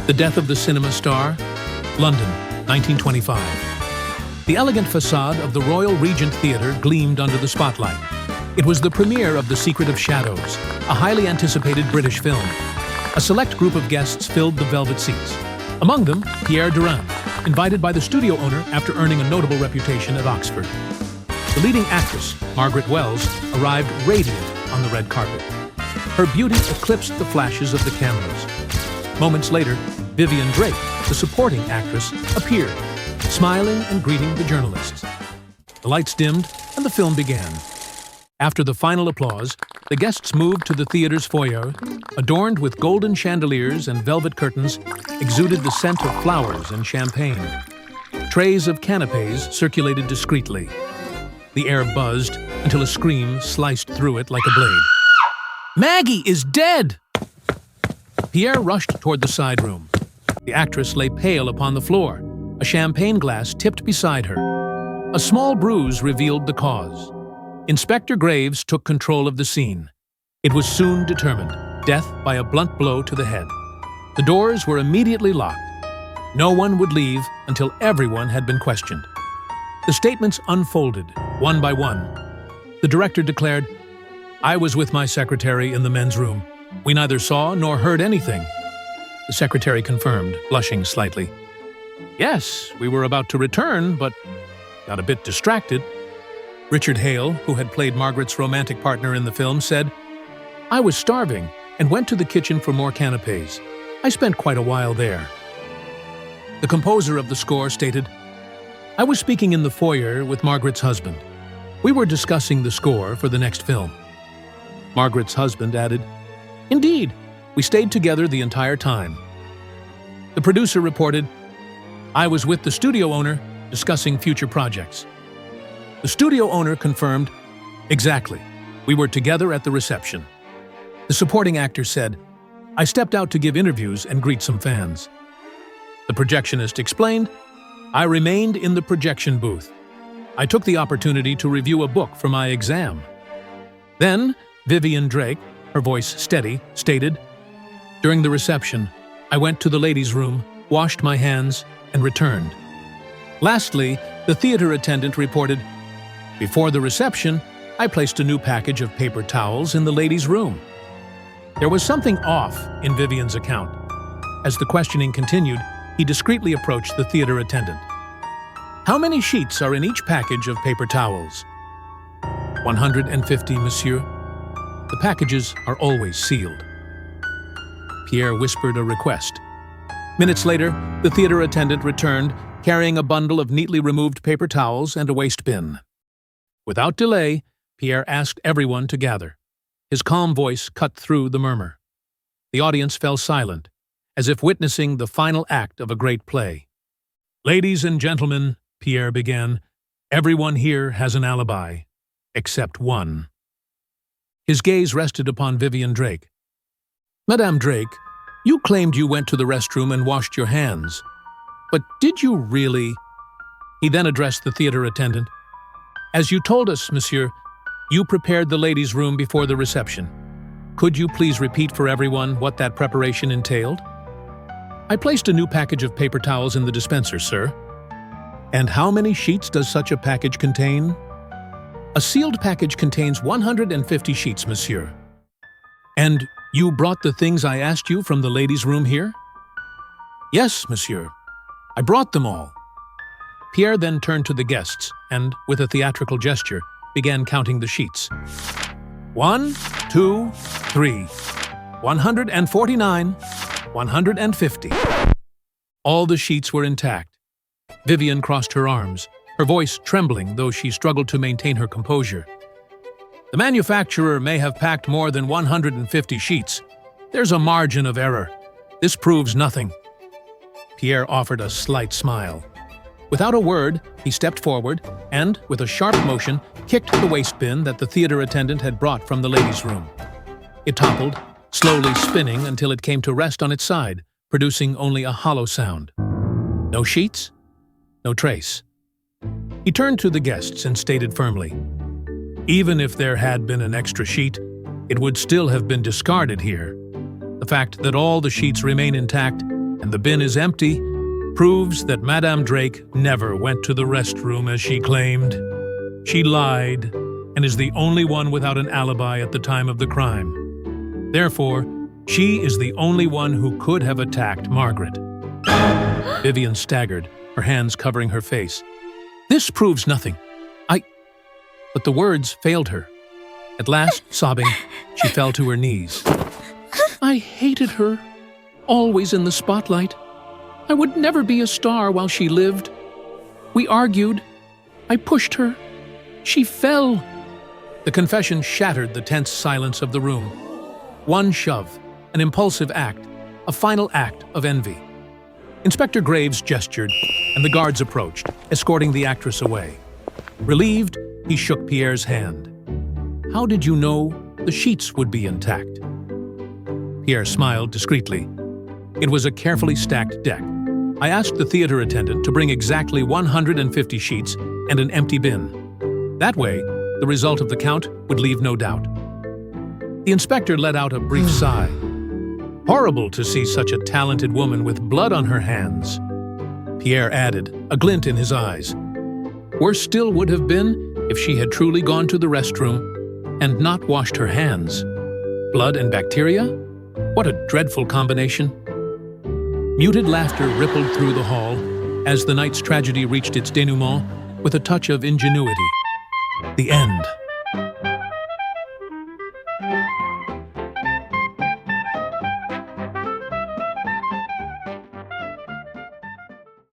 The death of the cinema star? London, 1925. The elegant facade of the Royal Regent Theatre gleamed under the spotlight. It was the premiere of The Secret of Shadows, a highly anticipated British film. A select group of guests filled the velvet seats. Among them, Pierre Durand, invited by the studio owner after earning a notable reputation at Oxford. The leading actress, Margaret Wells, arrived radiant on the red carpet. Her beauty eclipsed the flashes of the cameras. Moments later, Vivian Drake, the supporting actress, appeared, smiling and greeting the journalists. The lights dimmed and the film began. After the final applause, the guests moved to the theater's foyer, adorned with golden chandeliers and velvet curtains, exuded the scent of flowers and champagne. Trays of canapes circulated discreetly. The air buzzed until a scream sliced through it like a blade. "Maggie is dead!" Pierre rushed toward the side room. The actress lay pale upon the floor, a champagne glass tipped beside her. A small bruise revealed the cause. Inspector Graves took control of the scene. It was soon determined, death by a blunt blow to the head. The doors were immediately locked. No one would leave until everyone had been questioned. The statements unfolded, one by one. The director declared, "I was with my secretary in the men's room. We neither saw nor heard anything." The secretary confirmed, blushing slightly. "Yes, we were about to return, but got a bit distracted." Richard Hale, who had played Margaret's romantic partner in the film, said, "I was starving and went to the kitchen for more canapes. I spent quite a while there." The composer of the score stated, "I was speaking in the foyer with Margaret's husband. We were discussing the score for the next film." Margaret's husband added, "Indeed, we stayed together the entire time." The producer reported, "I was with the studio owner discussing future projects." The studio owner confirmed, "Exactly. We were together at the reception." The supporting actor said, "I stepped out to give interviews and greet some fans." The projectionist explained, "I remained in the projection booth. I took the opportunity to review a book for my exam." Then, Vivian Drake, her voice steady, stated, "During the reception, I went to the ladies' room, washed my hands, and returned." Lastly, the theater attendant reported, "Before the reception, I placed a new package of paper towels in the ladies' room." There was something off in Vivian's account. As the questioning continued, he discreetly approached the theater attendant. "How many sheets are in each package of paper towels?" 150, monsieur. The packages are always sealed." Pierre whispered a request. Minutes later, the theater attendant returned, carrying a bundle of neatly removed paper towels and a waste bin. Without delay, Pierre asked everyone to gather. His calm voice cut through the murmur. The audience fell silent, as if witnessing the final act of a great play. "Ladies and gentlemen," Pierre began, "everyone here has an alibi, except one." His gaze rested upon Vivian Drake. "Madame Drake, you claimed you went to the restroom and washed your hands. But did you really?" He then addressed the theater attendant. "As you told us, monsieur, you prepared the ladies' room before the reception. Could you please repeat for everyone what that preparation entailed?" "I placed a new package of paper towels in the dispenser, sir." "And how many sheets does such a package contain?" "A sealed package contains 150 sheets, monsieur." "And you brought the things I asked you from the ladies' room here?" "Yes, monsieur. I brought them all." Pierre then turned to the guests and, with a theatrical gesture, began counting the sheets. 1, 2, 3, 149, 150. All the sheets were intact. Vivian crossed her arms, her voice trembling though she struggled to maintain her composure. "The manufacturer may have packed more than 150 sheets. There's a margin of error. This proves nothing." Pierre offered a slight smile. Without a word, he stepped forward and, with a sharp motion, kicked the waste bin that the theater attendant had brought from the ladies' room. It toppled, slowly spinning until it came to rest on its side, producing only a hollow sound. No sheets, no trace. He turned to the guests and stated firmly, "Even if there had been an extra sheet, it would still have been discarded here. The fact that all the sheets remain intact and the bin is empty, proves that Madame Drake never went to the restroom as she claimed. She lied and is the only one without an alibi at the time of the crime. Therefore, she is the only one who could have attacked Margaret. Vivian staggered, her hands covering her face. This proves nothing. But the words failed her. At last, sobbing, she fell to her knees. I hated her, always in the spotlight. I would never be a star while she lived. We argued. I pushed her. She fell. The confession shattered the tense silence of the room. One shove, an impulsive act, a final act of envy. Inspector Graves gestured, and the guards approached, escorting the actress away. Relieved, he shook Pierre's hand. How did you know the sheets would be intact? Pierre smiled discreetly. It was a carefully stacked deck. I asked the theater attendant to bring exactly 150 sheets and an empty bin. That way, the result of the count would leave no doubt. The inspector let out a brief sigh. Horrible to see such a talented woman with blood on her hands. Pierre added, a glint in his eyes. Worse still would have been if she had truly gone to the restroom and not washed her hands. Blood and bacteria? What a dreadful combination. Muted laughter rippled through the hall as the night's tragedy reached its denouement with a touch of ingenuity. The end.